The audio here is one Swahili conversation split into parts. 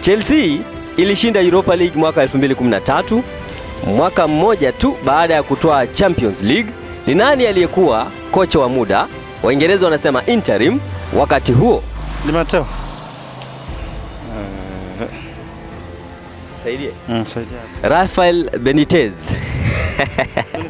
Chelsea ilishinda Europa League mwaka 2013, mwaka mmoja tu baada ya kutoa Champions League. Ni nani aliyekuwa kocha wa muda? Waingereza wanasema interim wakati huo. Di Matteo. Saidie. Saidia. Rafael Benitez.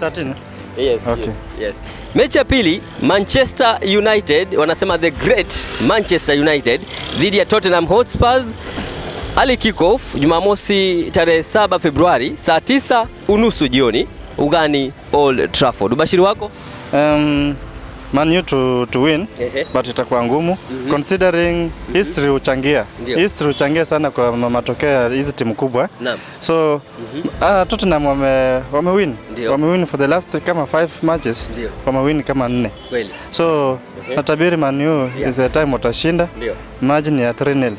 2013. Yes, Okay. yes. Mechi ya pili, Manchester United, wanasema the great Manchester United dhidi ya Tottenham Hotspurs. Ali kick-off Jumamosi tarehe 7 Februari saa 9:30 jioni ugani Old Trafford. Ubashiri wako? Man U to win, but itakuwa ngumu considering history uchangia. History uchangia sana kwa matokeo ya hizi timu kubwa. Naam. So Tottenham wame-win for the last kama 5 matches. Wame-win kama 4. Kweli. So natabiri Man U is the time watashinda. Margin ya 3-0.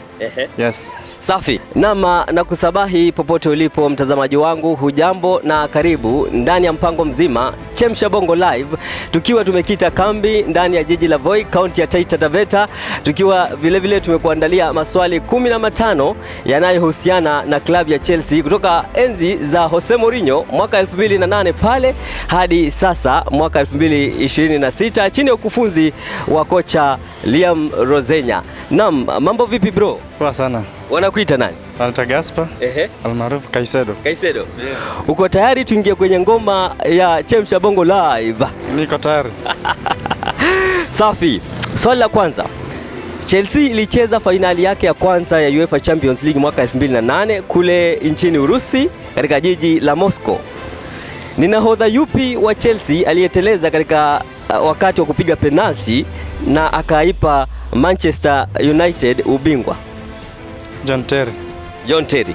Yes. Safi. Na kusabahi popote ulipo mtazamaji wangu, hujambo na karibu ndani ya mpango mzima Chemsha Bongo Live, tukiwa tumekita kambi ndani ya jiji la Voi, kaunti ya Taita Taveta, tukiwa vile tumekuandalia maswali 15 yanayohusiana na klabu ya Chelsea kutoka enzi za Jose Mourinho mwaka 2008 pale hadi sasa mwaka 2026 chini ya ukufunzi wa kocha Liam Rosenior. Naam, mambo vipi bro? Poa sana. Wanakuita nani? Walter Gaspar. Almaarufu Caicedo. Caicedo. Yeah. Uko tayari tuingie kwenye ngoma ya Chemsha Bongo Live? Niko tayari. Safi. Swali la kwanza. Chelsea ilicheza fainali yake ya kwanza ya UEFA Champions League mwaka 2008 kule nchini Urusi katika jiji la Moscow. Ni nahodha yupi wa Chelsea aliyeteleza katika wakati wa kupiga penalti na akaipa Manchester United ubingwa? John Terry.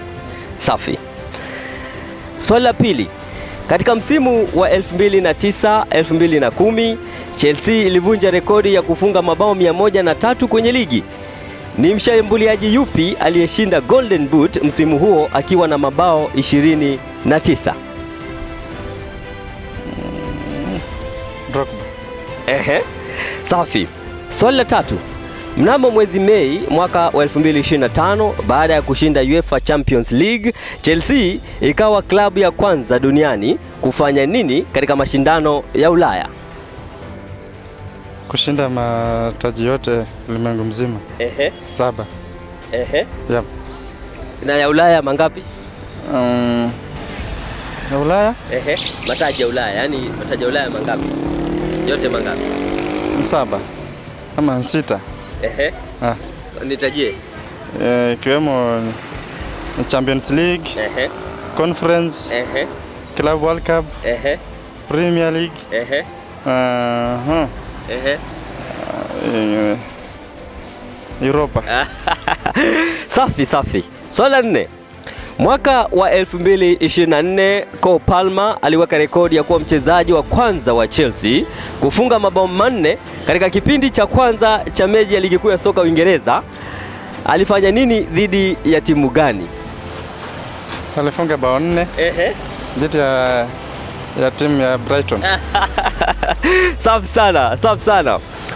Safi. Swali la pili. Katika msimu wa 2009-2010, Chelsea ilivunja rekodi ya kufunga mabao 103 kwenye ligi. Ni mshambuliaji yupi aliyeshinda Golden Boot msimu huo akiwa na mabao 29? Drogba. Safi. Swali la tatu. Mnamo mwezi Mei mwaka wa 2025, baada ya kushinda UEFA Champions League, Chelsea ikawa klabu ya kwanza duniani kufanya nini katika mashindano ya Ulaya? Kushinda mataji yote ulimwengu mzima. 7. Yep. Na ya Ulaya mangapi? Ya Ulaya? Mataji ya Ulaya, yani mataji ya Ulaya mangapi? Yote mangapi? 7 ama 6. Nitajie. Ikiwemo Champions League, Conference, Club World Cup, Premier League, Europa. Safi. Swali la 4. Mwaka wa 2024, Cole Palmer aliweka rekodi ya kuwa mchezaji wa kwanza wa Chelsea kufunga mabao 4 katika kipindi cha kwanza cha mechi ya ligi kuu ya soka Uingereza. Alifanya nini dhidi ya timu gani? Alifunga bao 4 dhidi ya timu ya Brighton. Safi sana.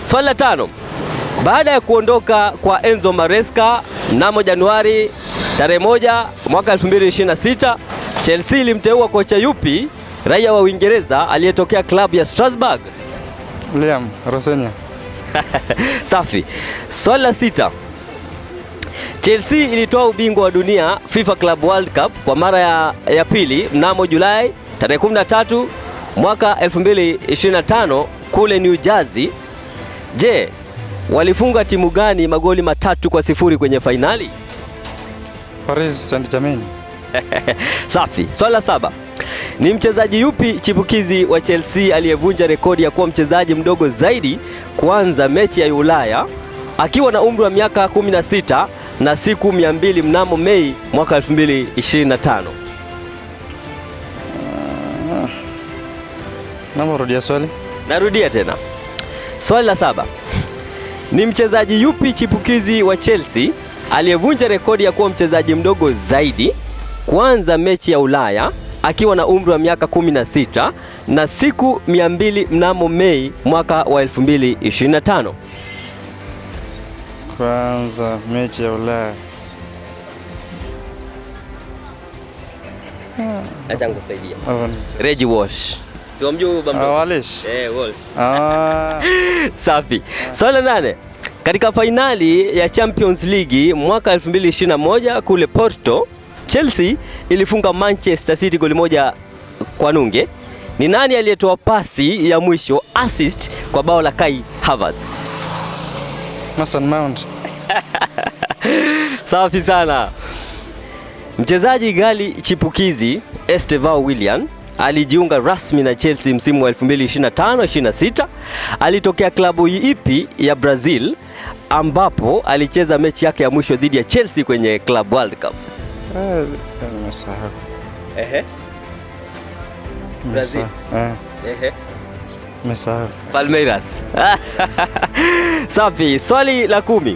Swali la 5. Baada ya kuondoka kwa Enzo Maresca mnamo Januari tarehe 1 mwaka 2026, Chelsea ilimteua kocha yupi raia wa Uingereza aliyetokea klabu ya Strasbourg? Liam Rosenior. Safi. Swali la 6. Chelsea ilitoa ubingwa wa dunia FIFA Club World Cup kwa mara ya pili mnamo Julai tarehe 13 mwaka 2025 kule New Jersey. Je, walifunga timu gani magoli 3-0 kwenye fainali? Paris Saint-Germain. Safi. Swali la 7. Ni mchezaji yupi chipukizi wa Chelsea aliyevunja rekodi ya kuwa mchezaji mdogo zaidi kuanza mechi ya Ulaya akiwa na umri wa miaka 16 na siku 200 mnamo Mei mwaka 2025? Narudia swali. Narudia tena. Swali la 7. Ni mchezaji yupi chipukizi wa Chelsea aliyevunja rekodi ya kuwa mchezaji mdogo zaidi kuanza mechi ya Ulaya akiwa na umri wa miaka 16 na siku 200 mnamo Mei mwaka wa 2025? Kwanza mechi ya Ulaya. Acha nikusaidia. Reggie Walsh. Si wamjua baba? Walsh. Walsh. Safi. Swali la 8. Katika fainali ya Champions League mwaka 2021 kule Porto, Chelsea ilifunga Manchester City goli 1-0. Ni nani aliyetoa pasi ya mwisho assist kwa bao la Kai Havertz? Mason Mount. Safi sana. Mchezaji gali chipukizi Estevao Willian alijiunga rasmi na Chelsea msimu wa 2025-26. Alitokea klabu ipi ya Brazil ambapo alicheza mechi yake ya mwisho dhidi ya Chelsea kwenye Club World Cup? Brazil. Palmeiras. Safi. Swali la 10.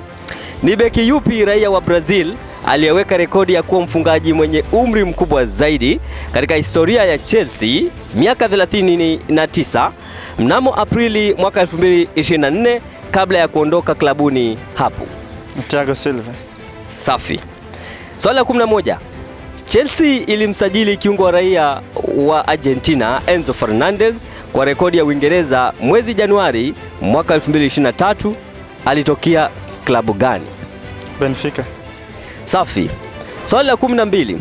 Ni beki yupi raia wa Brazil aliyeweka rekodi ya kuwa mfungaji mwenye umri mkubwa zaidi katika historia ya Chelsea miaka 39 mnamo Aprili mwaka 2024 kabla ya kuondoka klabuni hapo? Thiago Silva. Safi. Swali la 11. Chelsea ilimsajili kiungo wa raia wa Argentina Enzo Fernandez kwa rekodi ya Uingereza mwezi Januari mwaka 2023. Alitokea klabu gani? Benfica. Safi. Swali la 12.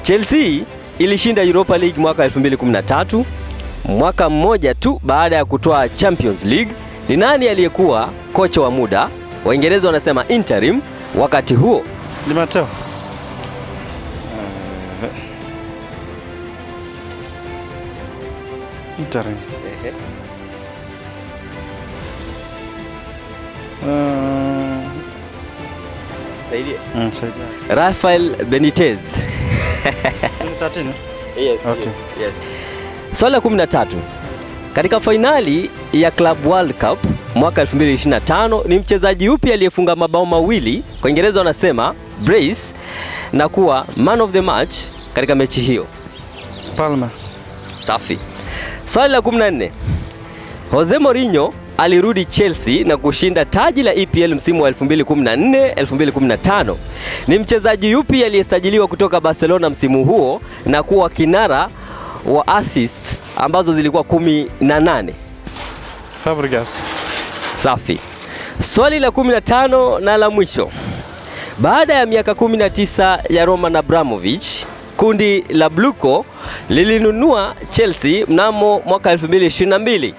Chelsea ilishinda Europa League mwaka 2013, mwaka mmoja tu baada ya kutoa Champions League. Ni nani aliyekuwa kocha wa muda? Waingereza wanasema interim wakati huo? Di Matteo. Interim. Saidia. Saidia. Rafael Benitez. 13. Yes. Okay. Yes. Swali la 13. Katika fainali ya Club World Cup mwaka 2025 ni mchezaji yupi aliyefunga mabao mawili, kwa Kiingereza wanasema brace, na kuwa man of the match katika mechi hiyo? Palmer. Safi. Swali la 14. Jose Mourinho alirudi Chelsea na kushinda taji la EPL msimu wa 2014-2015. Ni mchezaji yupi aliyesajiliwa kutoka Barcelona msimu huo na kuwa kinara wa assists ambazo zilikuwa 18? Fabregas. Safi. Swali la 15 na la mwisho. Baada ya miaka 19 ya Roman Abramovich, kundi la Bluco lilinunua Chelsea mnamo mwaka 2022.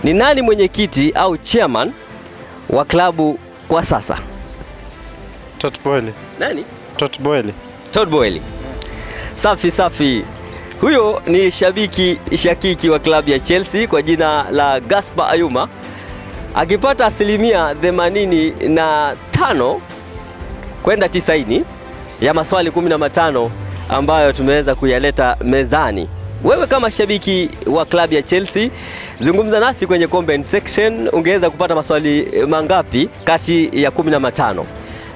Ni nani mwenyekiti au chairman wa klabu kwa sasa? Todd Boehly. Nani? Todd Boehly. Todd Boehly. Safi safi. Huyo ni shakiki wa klabu ya Chelsea kwa jina la Gaspar Ayuma, akipata asilimia 85 kwenda 90 ya maswali 15 ambayo tumeweza kuyaleta mezani. Wewe kama shabiki wa klabu ya Chelsea, zungumza nasi kwenye comment section. Ungeweza kupata maswali mangapi kati ya 15?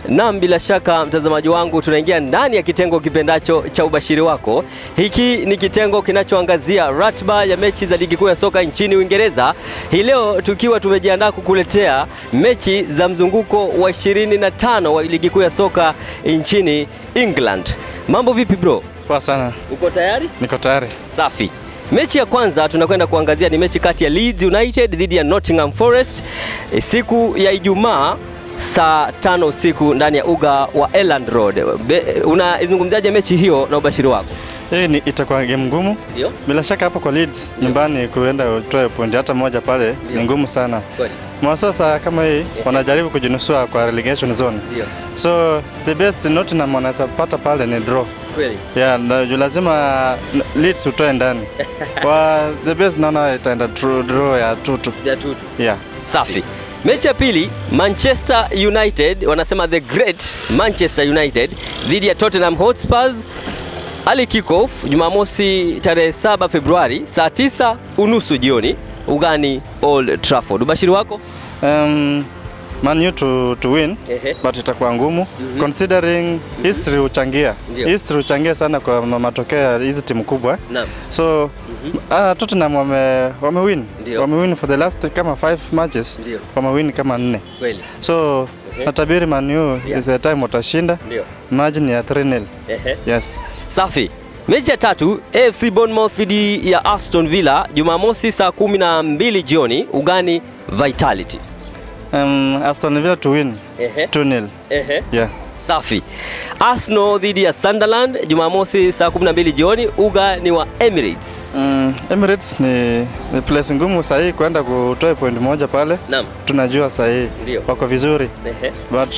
Naam, bila shaka mtazamaji wangu, tunaingia ndani ya kitengo kipendacho cha ubashiri wako. Hiki ni kitengo kinachoangazia ratiba ya mechi za ligi kuu ya soka nchini Uingereza. Hii leo tukiwa tumejiandaa kukuletea mechi za mzunguko wa 25 wa ligi kuu ya soka nchini England. Mambo vipi bro? Poa sana. Uko tayari? Niko tayari. Safi. Mechi ya kwanza tunakwenda kuangazia ni mechi kati ya Leeds United dhidi ya Nottingham Forest siku ya Ijumaa saa 5 usiku ndani ya uga wa Elland Road. Unaizungumziaje mechi hiyo na ubashiri wako? Hii itakuwa game ngumu. Ndio. Bila shaka hapo kwa Leeds nyumbani kuenda utoe point hata moja pale ni ngumu sana. Kweli. Mwasasa kama hii wanajaribu kujinusua kwa relegation zone. Ndio. So the best Nottingham wanaweza pata pale ni draw. Kweli. Yeah, na lazima Leeds utoe ndani. Kwa the best naona itaenda draw ya 2-2. Ya 2-2. Yeah. Safi. Mechi ya pili, Manchester United, wanasema the great Manchester United dhidi ya Tottenham Hotspurs. Ali kick-off Jumamosi tarehe 7 Februari saa 9:30 jioni ugani Old Trafford. Ubashiri wako? Man U to win, but itakuwa ngumu considering history uchangia. History uchangia sana kwa matokeo ya hizi timu kubwa. Naam. So Tottenham wamewin. Wamewin for the last kama 5 matches. Wamewin kama 4. Kweli. So natabiri Man U is the time watashinda. Ndio. Margin ya 3-0. Yes. Safi. Mechi ya tatu, AFC Bournemouth dhidi ya Aston Villa, Jumamosi saa 12 jioni, ugani Vitality. Aston Villa to win 2-0. Yeah. Safi. Arsenal dhidi ya Sunderland, Jumamosi saa 12 jioni, uga ni wa Emirates. Emirates ni place ngumu sahi kwenda kutoa point moja pale. Naam. Tunajua sahi wako vizuri. But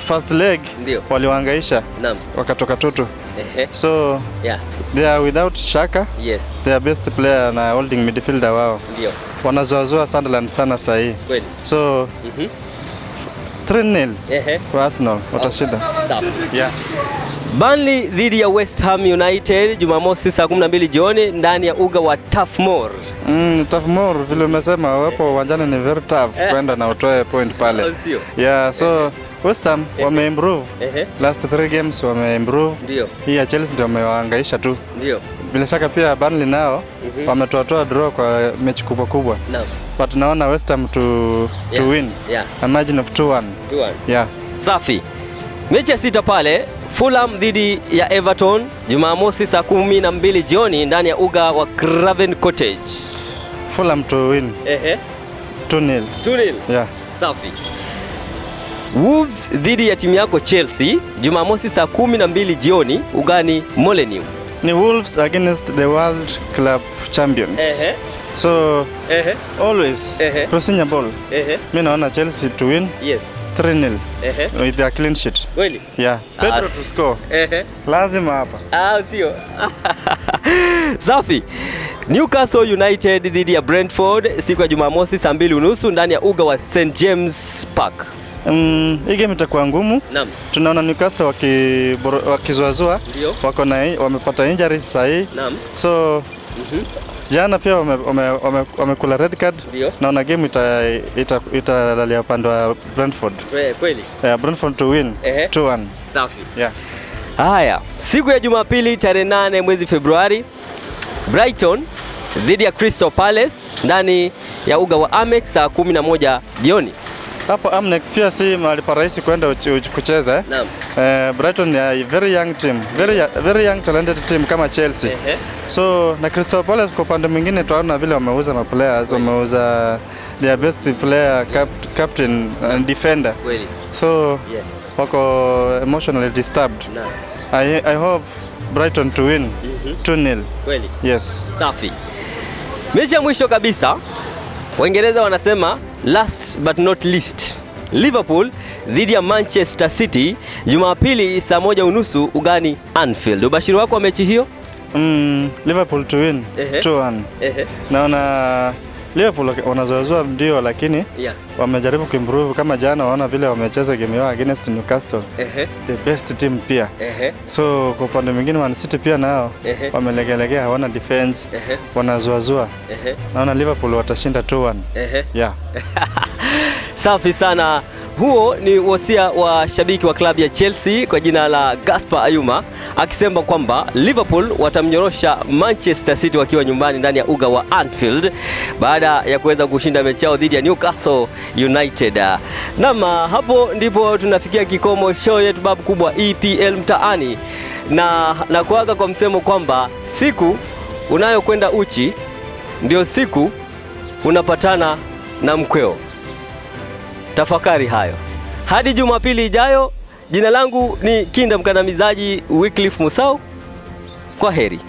first leg waliwaangaisha. Naam. Wakatoka tutu. So they are without Shaka. Yes. Their best player na holding midfielder wao. Ndio. Wanazoazoa Sunderland sana sahi. Kweli. So 3-0 kwa Arsenal watashinda. Yeah. Burnley dhidi ya West Ham United, Jumamosi saa 12 jioni ndani ya uga wa Turf Moor. Turf Moor vile umesema wapo uwanjani ni very tough kwenda na utoe point pale. Yeah, so West Ham wameimprove. Last 3 games wameimprove. Ndio. Hii ya Chelsea ndio wamewahangaisha tu. Ndio. Bila shaka pia Burnley nao wametoa draw kwa mechi kubwa kubwa. Naam. But naona West Ham to win. Yeah. A margin of 2-1. 2-1. Yeah. Safi. Mechi ya sita pale, Fulham dhidi ya Everton, Jumamosi saa 12 jioni ndani ya uga wa Craven Cottage. Fulham to win. 2-0. 2-0. Yeah. Safi. Wolves dhidi ya timu yako Chelsea, Jumamosi saa 12 jioni, ugani Molineux. Ni Wolves against the World Club Champions. So always pressing ball. Mimi naona Chelsea to win. Yes. 3-0 with their clean sheet. Kweli? Yeah. Pedro to score. Lazima hapa. Sio. Safi. Newcastle United dhidi ya Brentford siku ya Jumamosi saa 2:30 ndani ya uga wa St James Park. Hii game itakuwa ngumu. Naam. Tunaona Newcastle wakizoazoa. Wako na wamepata injuries sahi. Naam. So jana pia wamekula red card. Naona game italalia upande wa Brentford. Kweli? Brentford to win 2-1. Safi. Yeah. Haya, siku ya Jumapili tarehe 8 mwezi Februari, Brighton dhidi ya Crystal Palace ndani ya uga wa Amex saa 11 jioni. Hapo Amex pia si mahali pa rahisi kwenda kucheza. Naam. Brighton ni a very young team, very young talented team kama Chelsea. So na Crystal Palace kwa upande mwingine tunaona vile wameuza ma players, wameuza their best player, captain and defender. Kweli. So wako emotionally disturbed. Naam. I hope Brighton to win 2-0. Kweli. Yes. Safi. Mechi ya mwisho kabisa, Waingereza wanasema last but not least, Liverpool dhidi ya Manchester City, Jumapili saa 1:30 ugani Anfield. Ubashiri wako wa mechi hiyo? Liverpool to win 2-1. Naona Liverpool wanazoezwa ndio, lakini wamejaribu kuimprove kama jana, waona vile wamecheza game yao against Newcastle. The best team pia. So kwa upande mwingine Man City pia nao wamelegelegea, hawana defense, wanazoazua. Naona Liverpool watashinda 2-1. Yeah. Safi sana. Huo ni wasia wa shabiki wa klabu ya Chelsea kwa jina la Gaspar Ayuma, akisema kwamba Liverpool watamnyorosha Manchester City wakiwa nyumbani ndani ya uga wa Anfield baada ya kuweza kushinda mechi yao dhidi ya Newcastle United. Nama hapo ndipo tunafikia kikomo show yetu babu kubwa EPL mtaani, na kuaga kwa msemo kwamba siku unayokwenda uchi ndio siku unapatana na mkweo. Tafakari hayo. Hadi Jumapili ijayo, jina langu ni Kinda Mkandamizaji Wycliffe Musau. Kwa heri.